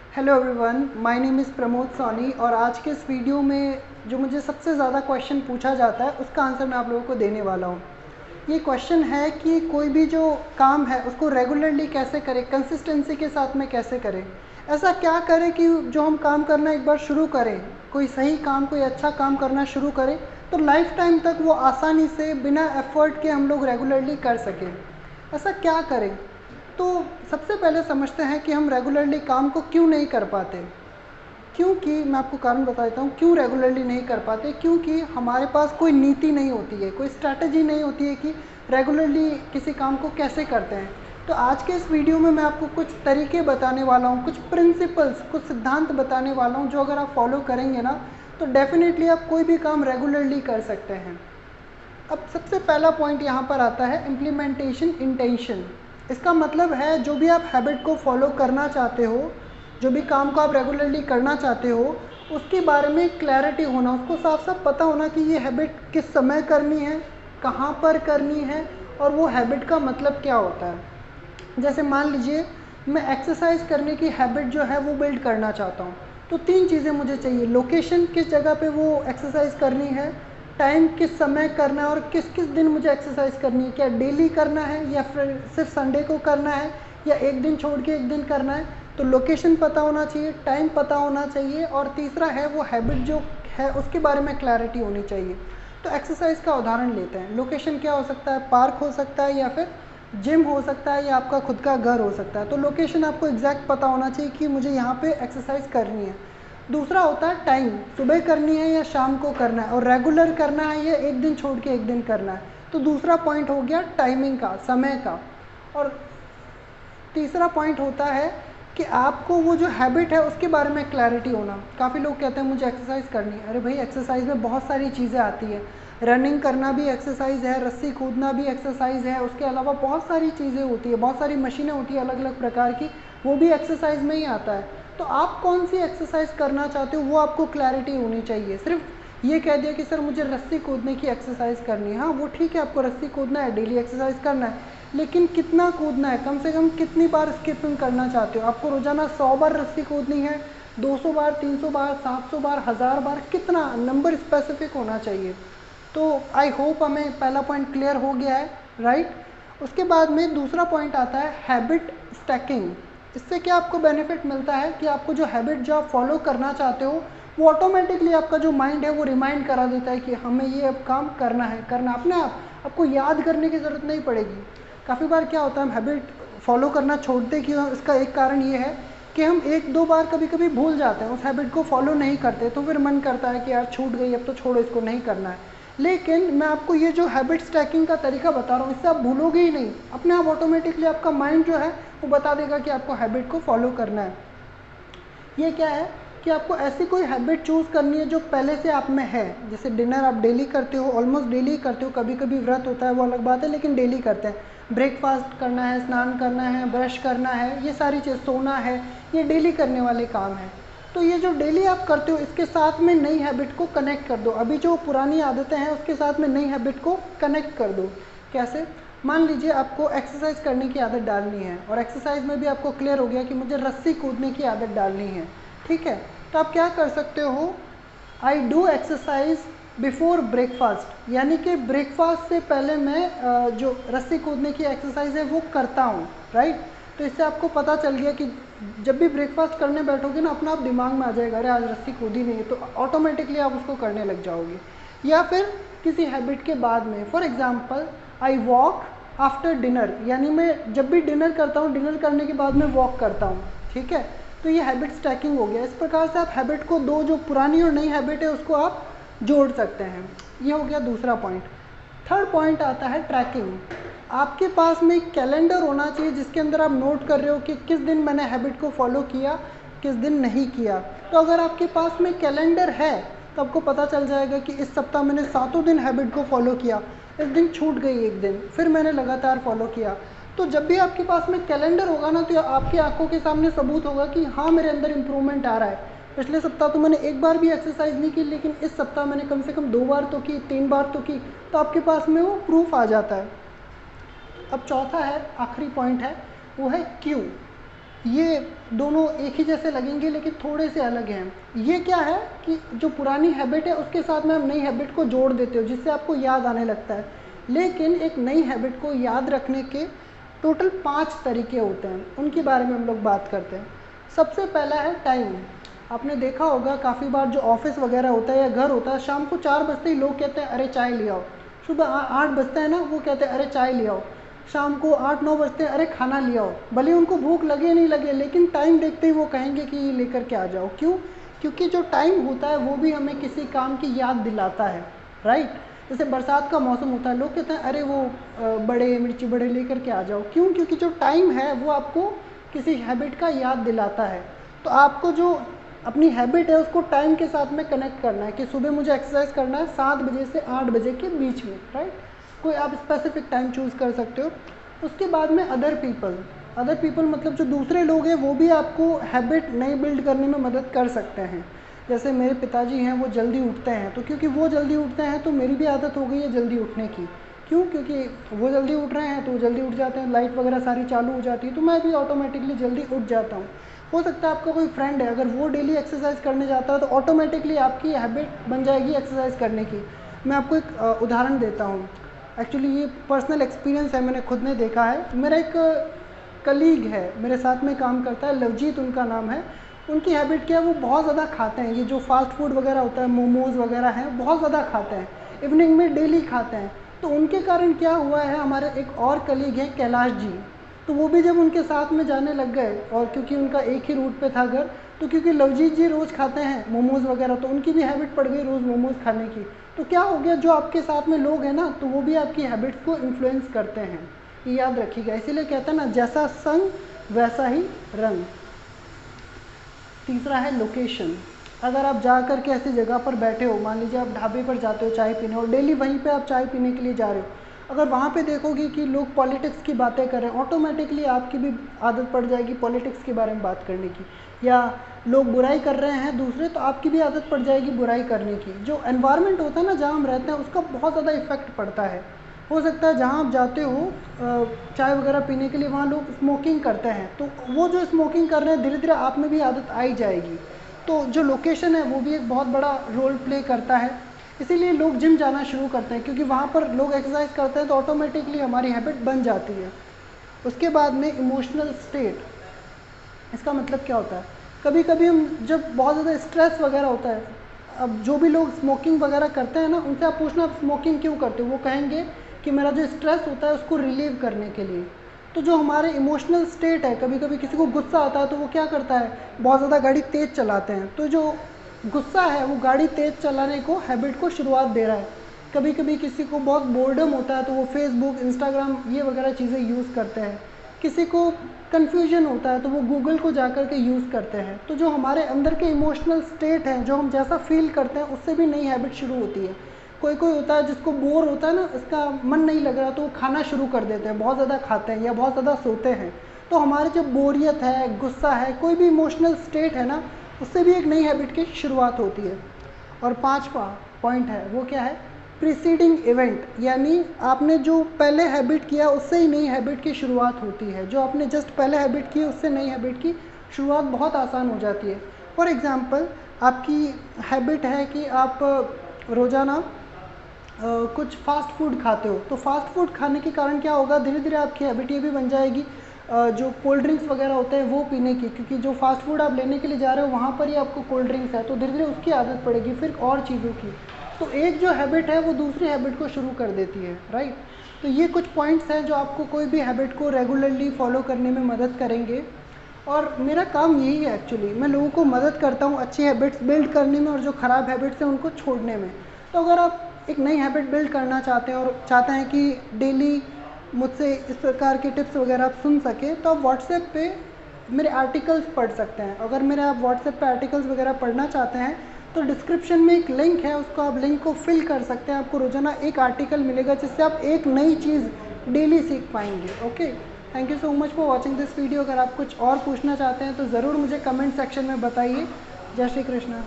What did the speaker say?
Hello everyone, my name is Pramod Soni और आज के इस वीडियो में जो मुझे सबसे ज़्यादा क्वेश्चन पूछा जाता है उसका आंसर मैं आप लोगों को देने वाला हूँ। ये क्वेश्चन है कि कोई भी जो काम है उसको रेगुलरली कैसे करें, कंसिस्टेंसी के साथ में कैसे करें। ऐसा क्या करें कि जो हम काम करना एक बार शुरू करें, कोई सही काम, कोई अच्छा काम करना शुरू करें तो लाइफ टाइम तक वो आसानी से बिना एफर्ट के हम लोग रेगुलरली कर सकें। ऐसा क्या करें? तो सबसे पहले समझते हैं कि हम रेगुलरली काम को क्यों नहीं कर पाते। क्योंकि मैं आपको कारण बता देता हूँ क्यों रेगुलरली नहीं कर पाते। क्योंकि हमारे पास कोई नीति नहीं होती है, कोई स्ट्रैटेजी नहीं होती है कि रेगुलरली किसी काम को कैसे करते हैं। तो आज के इस वीडियो में मैं आपको कुछ तरीके बताने वाला हूँ, कुछ प्रिंसिपल्स, कुछ सिद्धांत बताने वाला हूँ जो अगर आप फॉलो करेंगे ना तो डेफिनेटली आप कोई भी काम रेगुलरली कर सकते हैं। अब सबसे पहला पॉइंट यहाँ पर आता है इम्प्लीमेंटेशन इंटेंशन। इसका मतलब है जो भी आप हैबिट को फॉलो करना चाहते हो, जो भी काम को आप रेगुलरली करना चाहते हो, उसके बारे में क्लैरिटी होना, उसको साफ साफ पता होना कि ये हैबिट किस समय करनी है, कहाँ पर करनी है और वो हैबिट का मतलब क्या होता है। जैसे मान लीजिए मैं एक्सरसाइज करने की हैबिट जो है वो बिल्ड करना चाहता हूँ, तो 3 चीज़ें मुझे चाहिए। लोकेशन, किस जगह पे वो एक्सरसाइज करनी है, टाइम किस समय करना है और किस किस दिन मुझे एक्सरसाइज करनी है, क्या डेली करना है या फिर सिर्फ संडे को करना है या एक दिन छोड़ के एक दिन करना है। तो लोकेशन पता होना चाहिए, टाइम पता होना चाहिए और तीसरा है वो हैबिट जो है उसके बारे में क्लैरिटी होनी चाहिए। तो एक्सरसाइज का उदाहरण लेते हैं। लोकेशन क्या हो सकता है? पार्क हो सकता है या फिर जिम हो सकता है या आपका खुद का घर हो सकता है। तो लोकेशन आपको एग्जैक्ट पता होना चाहिए कि मुझे यहाँ पे एक्सरसाइज करनी है। दूसरा होता है टाइम, सुबह करनी है या शाम को करना है और रेगुलर करना है या एक दिन छोड़ के एक दिन करना है। तो दूसरा पॉइंट हो गया टाइमिंग का, समय का। और तीसरा पॉइंट होता है कि आपको वो जो हैबिट है उसके बारे में क्लैरिटी होना। काफ़ी लोग कहते हैं मुझे एक्सरसाइज करनी है। अरे भाई, एक्सरसाइज में बहुत सारी चीज़ें आती है। रनिंग करना भी एक्सरसाइज है, रस्सी कूदना भी एक्सरसाइज है, उसके अलावा बहुत सारी चीज़ें होती है, बहुत सारी मशीनें होती है अलग अलग प्रकार की, वो भी एक्सरसाइज में ही आता है। तो आप कौन सी एक्सरसाइज करना चाहते हो वो आपको क्लैरिटी होनी चाहिए। सिर्फ ये कह दिया कि सर मुझे रस्सी कूदने की एक्सरसाइज करनी है, हाँ वो ठीक है, आपको रस्सी कूदना है, डेली एक्सरसाइज करना है, लेकिन कितना कूदना है, कम से कम कितनी बार स्किपिंग करना चाहते हो। आपको रोजाना 100 बार रस्सी कूदनी है, 200 बार, 300 बार, 700 बार, 1000 बार, कितना नंबर स्पेसिफिक होना चाहिए। तो आई होप हमें पहला पॉइंट क्लियर हो गया है, राइट। उसके बाद में दूसरा पॉइंट आता है हैबिट स्टैकिंग। इससे क्या आपको बेनिफिट मिलता है कि आपको जो हैबिट जो आप फॉलो करना चाहते हो वो ऑटोमेटिकली आपका जो माइंड है वो रिमाइंड करा देता है कि हमें ये अब काम करना है, करना अपने आप, आपको याद करने की ज़रूरत नहीं पड़ेगी। काफ़ी बार क्या होता है हम हैबिट फॉलो करना छोड़ते क्यों, इसका एक कारण ये है कि हम 1-2 बार कभी कभी भूल जाते हैं, उस हैबिट को फॉलो नहीं करते, तो फिर मन करता है कि यार छूट गई, अब तो छोड़ो, इसको नहीं करना है। लेकिन मैं आपको ये जो हैबिट स्टैकिंग का तरीका बता रहा हूँ इससे आप भूलोगे ही नहीं, अपने आप ऑटोमेटिकली आपका माइंड जो है वो बता देगा कि आपको हैबिट को फॉलो करना है। ये क्या है कि आपको ऐसी कोई हैबिट चूज़ करनी है जो पहले से आप में है। जैसे डिनर आप डेली करते हो, ऑलमोस्ट डेली करते हो, कभी कभी व्रत होता है वो अलग बात है, लेकिन डेली करते हैं। ब्रेकफास्ट करना है, स्नान करना है, ब्रश करना है, ये सारी चीज़, सोना है, ये डेली करने वाले काम हैं। तो ये जो डेली आप करते हो इसके साथ में नई हैबिट को कनेक्ट कर दो। अभी जो पुरानी आदतें हैं उसके साथ में नई हैबिट को कनेक्ट कर दो। कैसे? मान लीजिए आपको एक्सरसाइज करने की आदत डालनी है और एक्सरसाइज में भी आपको क्लियर हो गया कि मुझे रस्सी कूदने की आदत डालनी है, ठीक है। तो आप क्या कर सकते हो, I do exercise before breakfast, यानी कि ब्रेकफास्ट से पहले मैं जो रस्सी कूदने की एक्सरसाइज है वो करता हूँ, राइट। तो इससे आपको पता चल गया कि जब भी ब्रेकफास्ट करने बैठोगे ना अपना आप दिमाग में आ जाएगा अरे आज रस्सी कूदी नहीं है, तो ऑटोमेटिकली आप उसको करने लग जाओगे। या फिर किसी हैबिट के बाद में, for example I walk after dinner, यानी मैं जब भी डिनर करता हूँ, डिनर करने के बाद मैं वॉक करता हूँ, ठीक है। तो ये हैबिट स्टैकिंग हो गया। इस प्रकार से आप हैबिट को, दो जो पुरानी और नई हैबिट है उसको आप जोड़ सकते हैं। ये हो गया दूसरा पॉइंट। थर्ड पॉइंट आता है ट्रैकिंग। आपके पास में एक कैलेंडर होना चाहिए जिसके अंदर आप नोट कर रहे हो कि किस दिन मैंने हैबिट को फॉलो किया, किस दिन नहीं किया। तो अगर आपके पास में कैलेंडर है तो आपको पता चल जाएगा कि इस सप्ताह मैंने 7 दिन हैबिट को फॉलो किया, इस दिन छूट गई एक दिन, फिर मैंने लगातार फॉलो किया। तो जब भी आपके पास में कैलेंडर होगा ना तो आपकी आंखों के सामने सबूत होगा कि हाँ मेरे अंदर इंप्रूवमेंट आ रहा है। पिछले सप्ताह तो मैंने एक बार भी एक्सरसाइज नहीं की, लेकिन इस सप्ताह मैंने कम से कम 2 बार तो की, 3 बार तो की, तो आपके पास में वो प्रूफ आ जाता है। अब चौथा है, आखिरी पॉइंट है, वो है क्यू। ये दोनों एक ही जैसे लगेंगे लेकिन थोड़े से अलग हैं। ये क्या है कि जो पुरानी हैबिट है उसके साथ में आप नई हैबिट को जोड़ देते हो जिससे आपको याद आने लगता है। लेकिन एक नई हैबिट को याद रखने के टोटल 5 तरीके होते हैं, उनके बारे में हम लोग बात करते हैं। सबसे पहला है टाइम। आपने देखा होगा काफ़ी बार जो ऑफिस वगैरह होता है या घर होता है, शाम को 4 बजते ही लोग कहते हैं अरे चाय ले आओ। सुबह 8 बजता है ना, वो कहते हैं अरे चाय ले आओ। शाम को 8-9 बजते हैं अरे खाना ले आओ। भले उनको भूख लगे नहीं लगे, लेकिन टाइम देखते ही वो कहेंगे कि ये लेकर के आ जाओ। क्यों? क्योंकि जो टाइम होता है वो भी हमें किसी काम की याद दिलाता है, राइट। जैसे बरसात का मौसम होता है, लोग कहते हैं अरे वो बड़े मिर्ची बड़े लेकर के आ जाओ। क्यों? क्योंकि जो टाइम है वो आपको किसी हैबिट का याद दिलाता है। तो आपको जो अपनी हैबिट है उसको टाइम के साथ में कनेक्ट करना है कि सुबह मुझे एक्सरसाइज करना है 7 बजे से 8 बजे के बीच में, राइट। कोई आप स्पेसिफिक टाइम चूज़ कर सकते हो। उसके बाद में अदर पीपल मतलब जो दूसरे लोग हैं वो भी आपको हैबिट नई बिल्ड करने में मदद कर सकते हैं। जैसे मेरे पिताजी हैं, वो जल्दी उठते हैं, तो क्योंकि वो जल्दी उठते हैं तो मेरी भी आदत हो गई है जल्दी उठने की। क्यों? क्योंकि वो जल्दी उठ रहे हैं तो वो जल्दी उठ जाते हैं, लाइट वगैरह सारी चालू हो जाती है, तो मैं भी ऑटोमेटिकली जल्दी उठ जाता हूँ। हो सकता है आपका कोई फ्रेंड है, अगर वो डेली एक्सरसाइज करने जाता है तो ऑटोमेटिकली आपकी हैबिट बन जाएगी एक्सरसाइज करने की। मैं आपको एक उदाहरण देता हूँ। एक्चुअली ये पर्सनल एक्सपीरियंस है, मैंने खुद ने देखा है। मेरा एक कलीग है, मेरे साथ में काम करता है, लवजीत उनका नाम है। उनकी हैबिट क्या है, वो बहुत ज़्यादा खाते हैं। ये जो फास्ट फूड वगैरह होता है, मोमोज़ वगैरह हैं, बहुत ज़्यादा खाते हैं, इवनिंग में डेली खाते हैं। तो उनके कारण क्या हुआ है, हमारे एक और कलीग हैं कैलाश जी, तो वो भी जब उनके साथ में जाने लग गए, और क्योंकि उनका एक ही रूट पे था घर, तो क्योंकि लवजीत जी रोज़ खाते हैं मोमोज़ वगैरह, तो उनकी भी हैबिट पड़ गई रोज़ मोमोज़ खाने की। तो क्या हो गया, जो आपके साथ में लोग हैं ना, तो वो भी आपकी हैबिट्स को इन्फ्लुएंस करते हैं, ये याद रखिएगा। इसीलिए कहते हैं ना, जैसा संग वैसा ही रंग। तीसरा है लोकेशन। अगर आप जा कर के ऐसी जगह पर बैठे हो, मान लीजिए आप ढाबे पर जाते हो चाय पीने, और डेली वहीं पे आप चाय पीने के लिए जा रहे हो, अगर वहाँ पे देखोगे कि लोग पॉलिटिक्स की बातें कर रहे हैं, ऑटोमेटिकली आपकी भी आदत पड़ जाएगी पॉलिटिक्स के बारे में बात करने की। या लोग बुराई कर रहे हैं दूसरे, तो आपकी भी आदत पड़ जाएगी बुराई करने की। जो एनवायरनमेंट होता है ना जहाँ हम रहते हैं, उसका बहुत ज़्यादा इफेक्ट पड़ता है। हो सकता है जहाँ आप जाते हो चाय वगैरह पीने के लिए, वहाँ लोग स्मोकिंग करते हैं, तो वो जो स्मोकिंग कर रहे हैं धीरे धीरे आप में भी आदत आई जाएगी। तो जो लोकेशन है वो भी एक बहुत बड़ा रोल प्ले करता है। इसीलिए लोग जिम जाना शुरू करते हैं, क्योंकि वहाँ पर लोग एक्सरसाइज करते हैं तो ऑटोमेटिकली हमारी हैबिट बन जाती है। उसके बाद में इमोशनल स्टेट। इसका मतलब क्या होता है, कभी कभी हम जब बहुत ज़्यादा स्ट्रेस वगैरह होता है, अब जो भी लोग स्मोकिंग वगैरह करते हैं ना, उनसे आप पूछना आप स्मोकिंग क्यों करते हो, वो कहेंगे कि मेरा जो स्ट्रेस होता है उसको रिलीव करने के लिए। तो जो हमारे इमोशनल स्टेट है, कभी कभी किसी को गुस्सा आता है तो वो क्या करता है, बहुत ज़्यादा गाड़ी तेज़ चलाते हैं। तो जो गुस्सा है वो गाड़ी तेज़ चलाने को हैबिट को शुरुआत दे रहा है। कभी कभी किसी को बहुत बोर्डम होता है तो वो फेसबुक इंस्टाग्राम ये वगैरह चीज़ें यूज़ करते हैं। किसी को कन्फ्यूजन होता है तो वो गूगल को जा कर के यूज़ करते हैं। तो जो हमारे अंदर के इमोशनल स्टेट हैं, जो हम जैसा फील करते हैं, उससे भी नई हैबिट शुरू होती है। कोई कोई होता है जिसको बोर होता है ना, इसका मन नहीं लग रहा, तो वो खाना शुरू कर देते हैं, बहुत ज़्यादा खाते हैं या बहुत ज़्यादा सोते हैं। तो हमारी जब बोरियत है, गुस्सा है, कोई भी इमोशनल स्टेट है ना, उससे भी एक नई हैबिट की शुरुआत होती है। और 5वां पॉइंट है, वो क्या है, प्रीसीडिंग इवेंट। यानी आपने जो पहले हैबिट किया उससे ही नई हैबिट की शुरुआत होती है। जो आपने जस्ट पहले हैबिट की उससे नई हैबिट की शुरुआत बहुत आसान हो जाती है। फॉर एग्ज़ाम्पल, आपकी हैबिट है कि आप रोज़ाना कुछ फास्ट फूड खाते हो, तो फास्ट फूड खाने के कारण क्या होगा, धीरे धीरे आपकी हैबिट ये भी बन जाएगी जो कोल्ड ड्रिंक्स वगैरह होते हैं वो पीने की, क्योंकि जो फास्ट फूड आप लेने के लिए जा रहे हो वहाँ पर ही आपको कोल्ड ड्रिंक्स है, तो धीरे धीरे उसकी आदत पड़ेगी, फिर और चीज़ों की। तो एक जो हैबिट है वो दूसरी हैबिट को शुरू कर देती है, राइट। तो ये कुछ पॉइंट्स हैं जो आपको कोई भी हैबिट को रेगुलरली फॉलो करने में मदद करेंगे। और मेरा काम यही है एक्चुअली, मैं लोगों को मदद करता हूँ अच्छी हैबिट्स बिल्ड करने में और जो ख़राब हैबिट्स हैं उनको छोड़ने में। तो अगर आप एक नई हैबिट बिल्ड करना चाहते हैं और चाहते हैं कि डेली मुझसे इस प्रकार के टिप्स वगैरह आप सुन सके, तो आप व्हाट्सएप पे मेरे आर्टिकल्स पढ़ सकते हैं। अगर मेरे आप व्हाट्सएप पे आर्टिकल्स वगैरह पढ़ना चाहते हैं तो डिस्क्रिप्शन में एक लिंक है, उसको आप लिंक को फिल कर सकते हैं। आपको रोज़ाना एक आर्टिकल मिलेगा जिससे आप एक नई चीज़ डेली सीख पाएंगे। Okay, thank you so much for watching this video. अगर आप कुछ और पूछना चाहते हैं तो ज़रूर मुझे कमेंट सेक्शन में बताइए। जय श्री कृष्णा।